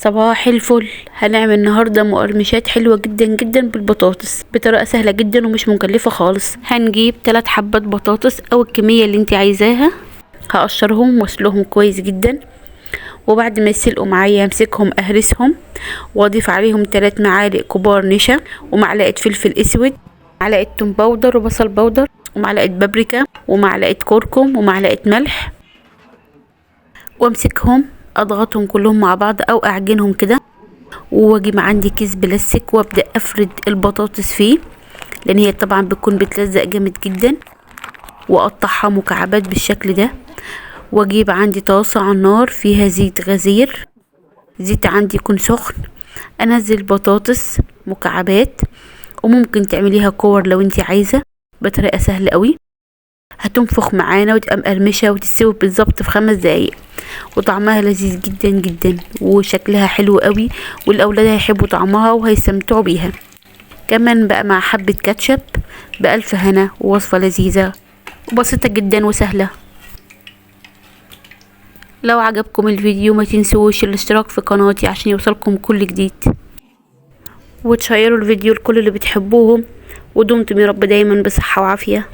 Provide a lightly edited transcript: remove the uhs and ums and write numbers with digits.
صباح الفل. هنعمل النهاردة مقرمشات حلوة جدا جدا بالبطاطس بطريقة سهلة جدا ومش مكلفة خالص. هنجيب 3 حبات بطاطس او الكمية اللي انت عايزاها. هقشرهم واسلقهم كويس جدا، وبعد ما يسلقوا معايا امسكهم اهرسهم واضيف عليهم 3 معالق كبار نشا، ومعلقة فلفل اسود، معلقة توم باودر وبصل باودر، ومعلقة بابريكا، ومعلقة كركم، ومعلقة ملح. وامسكهم اضغطهم كلهم مع بعض او اعجنهم كده، واجيب عندي كيس بلاستيك وابدا افرد البطاطس فيه، لان هي طبعا بتكون بتلزق جامد جدا، واقطعها مكعبات بالشكل ده. واجيب عندي طاسه على النار فيها زيت غزير، زيت عندي يكون سخن، انزل البطاطس مكعبات، وممكن تعمليها كور لو انت عايزه بطريقه سهله قوي. هتنفخ معانا وتبقى مقرمشه وتستوي بالظبط في 5 دقايق، وطعمها لذيذ جدا جدا وشكلها حلو قوي، والاولاد هيحبوا طعمها وهيستمتعوا بيها كمان بقى مع حبة كاتشب. بألف هنا، ووصفة لذيذة وبسيطة جدا وسهلة. لو عجبكم الفيديو ما تنسوش الاشتراك في قناتي عشان يوصلكم كل جديد، وتشيروا الفيديو لكل اللي بتحبوهم، ودمتم يا رب دايما بصحة وعافية.